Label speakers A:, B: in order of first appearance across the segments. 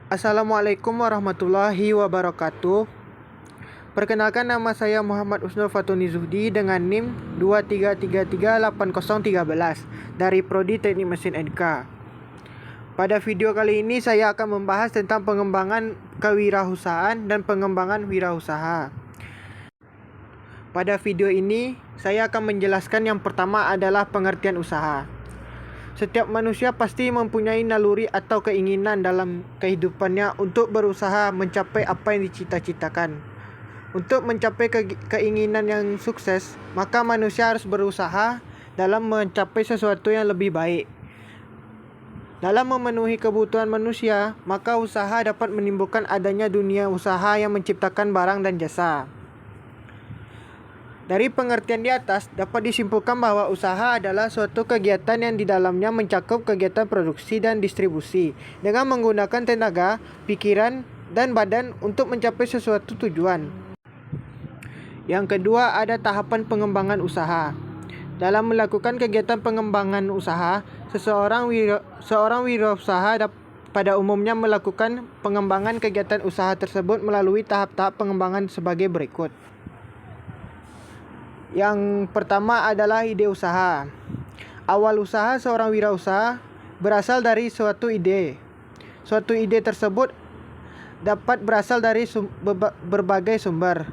A: Assalamualaikum warahmatullahi wabarakatuh. Perkenalkan, nama saya Muhammad Usnul Fatuni Zuhdi dengan NIM 23338013 dari Prodi Teknik Mesin NK. Pada video kali ini saya akan membahas tentang pengembangan kewirausahaan dan pengembangan wirausaha. Pada video ini saya akan menjelaskan yang pertama adalah pengertian usaha. Setiap manusia pasti mempunyai naluri atau keinginan dalam kehidupannya untuk berusaha mencapai apa yang dicita-citakan. Untuk mencapai keinginan yang sukses, maka manusia harus berusaha dalam mencapai sesuatu yang lebih baik. Dalam memenuhi kebutuhan manusia, maka usaha dapat menimbulkan adanya dunia usaha yang menciptakan barang dan jasa. Dari pengertian di atas, dapat disimpulkan bahwa usaha adalah suatu kegiatan yang di dalamnya mencakup kegiatan produksi dan distribusi dengan menggunakan tenaga, pikiran, dan badan untuk mencapai sesuatu tujuan. Yang kedua, ada tahapan pengembangan usaha. Dalam melakukan kegiatan pengembangan usaha, seorang wirausaha pada umumnya melakukan pengembangan kegiatan usaha tersebut melalui tahap-tahap pengembangan sebagai berikut. Yang pertama adalah ide usaha. Awal usaha seorang wirausaha berasal dari suatu ide. Suatu ide tersebut dapat berasal dari berbagai sumber.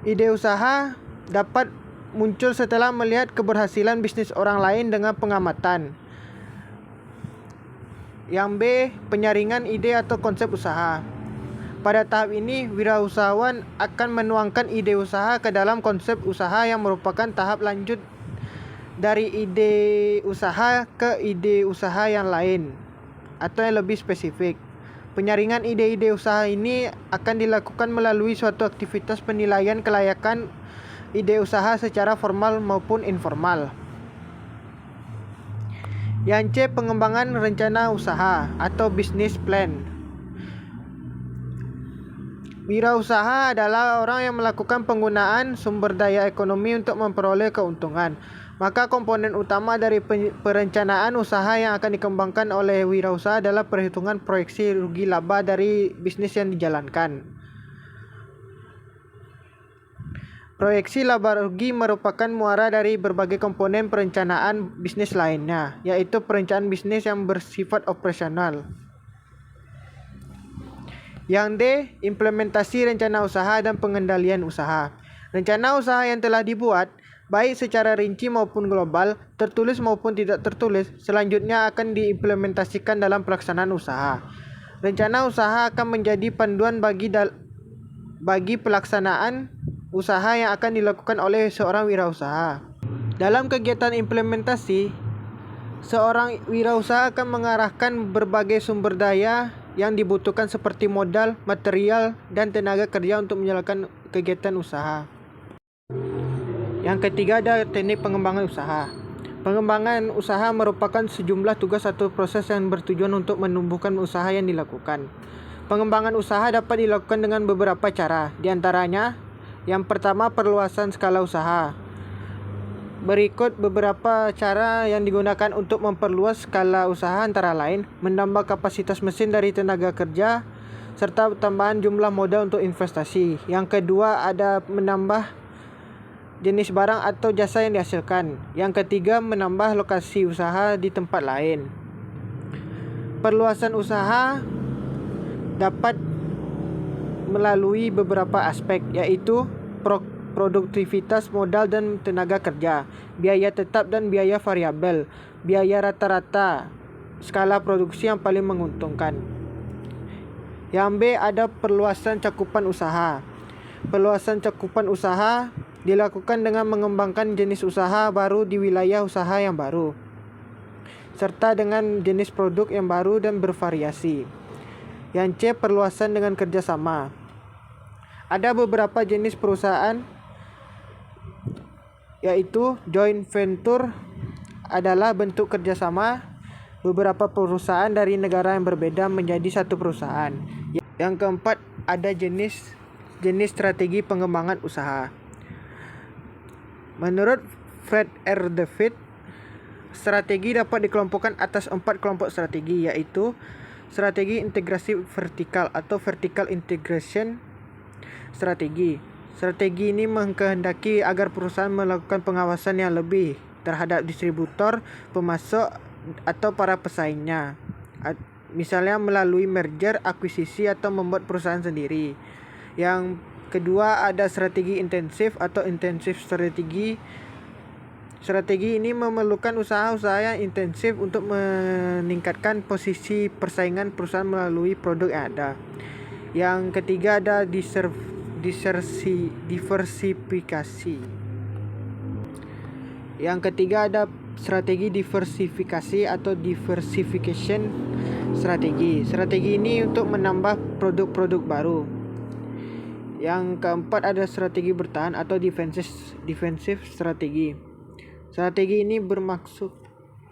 A: Ide usaha dapat muncul setelah melihat keberhasilan bisnis orang lain dengan pengamatan. Yang B, penyaringan ide atau konsep usaha. Pada tahap ini, wirausahawan akan menuangkan ide usaha ke dalam konsep usaha yang merupakan tahap lanjut dari ide usaha ke ide usaha yang lain atau yang lebih spesifik. Penyaringan ide-ide usaha ini akan dilakukan melalui suatu aktivitas penilaian kelayakan ide usaha secara formal maupun informal. Yang C, pengembangan rencana usaha atau business plan. Wirausaha adalah orang yang melakukan penggunaan sumber daya ekonomi untuk memperoleh keuntungan. Maka komponen utama dari perencanaan usaha yang akan dikembangkan oleh wirausaha adalah perhitungan proyeksi rugi laba dari bisnis yang dijalankan. Proyeksi laba rugi merupakan muara dari berbagai komponen perencanaan bisnis lainnya, yaitu perencanaan bisnis yang bersifat operasional. Yang D, implementasi rencana usaha dan pengendalian usaha. Rencana usaha yang telah dibuat, baik secara rinci maupun global, tertulis maupun tidak tertulis, selanjutnya akan diimplementasikan dalam pelaksanaan usaha. Rencana usaha akan menjadi panduan bagi pelaksanaan usaha yang akan dilakukan oleh seorang wirausaha. Dalam kegiatan implementasi, seorang wirausaha akan mengarahkan berbagai sumber daya yang dibutuhkan seperti modal, material, dan tenaga kerja untuk menjalankan kegiatan usaha. Yang ketiga ada teknik pengembangan usaha. Pengembangan usaha merupakan sejumlah tugas atau proses yang bertujuan untuk menumbuhkan usaha yang dilakukan. Pengembangan usaha dapat dilakukan dengan beberapa cara. Di antaranya, yang pertama, perluasan skala usaha. Berikut beberapa cara yang digunakan untuk memperluas skala usaha, antara lain menambah kapasitas mesin dari tenaga kerja serta tambahan jumlah modal untuk investasi. Yang kedua ada menambah jenis barang atau jasa yang dihasilkan. Yang ketiga, menambah lokasi usaha di tempat lain. Perluasan usaha dapat melalui beberapa aspek, yaitu produktivitas modal dan tenaga kerja, biaya tetap dan biaya variabel, biaya rata-rata, skala produksi yang paling menguntungkan. Yang B ada perluasan cakupan usaha. Perluasan cakupan usaha dilakukan dengan mengembangkan jenis usaha baru di wilayah usaha yang baru, serta dengan jenis produk yang baru dan bervariasi. Yang C, perluasan dengan kerjasama. Ada beberapa jenis perusahaan, yaitu joint venture adalah bentuk kerjasama beberapa perusahaan dari negara yang berbeda menjadi satu perusahaan. Yang keempat ada jenis strategi pengembangan usaha. Menurut Fred R. David, strategi dapat dikelompokkan atas 4 kelompok strategi, yaitu strategi integrasi vertikal atau vertical integration strategi. Strategi ini mengkehendaki agar perusahaan melakukan pengawasan yang lebih terhadap distributor, pemasok atau para pesaingnya. Misalnya melalui merger, akuisisi atau membuat perusahaan sendiri. Yang kedua ada strategi intensif atau intensive strategi. Strategi ini memerlukan usaha-usaha yang intensif untuk meningkatkan posisi persaingan perusahaan melalui produk yang ada. Yang ketiga ada diversifikasi. Yang ketiga ada strategi diversifikasi atau diversification strategi. Strategi ini untuk menambah produk-produk baru. Yang keempat ada strategi bertahan atau defensive strategi. Strategi ini bermaksud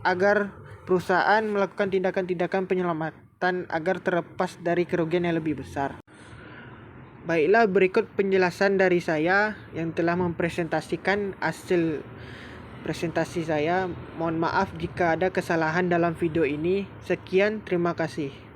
A: agar perusahaan melakukan tindakan-tindakan penyelamatan agar terlepas dari kerugian yang lebih besar. Baiklah, berikut penjelasan dari saya yang telah mempresentasikan hasil presentasi saya. Mohon maaf jika ada kesalahan dalam video ini. Sekian, terima kasih.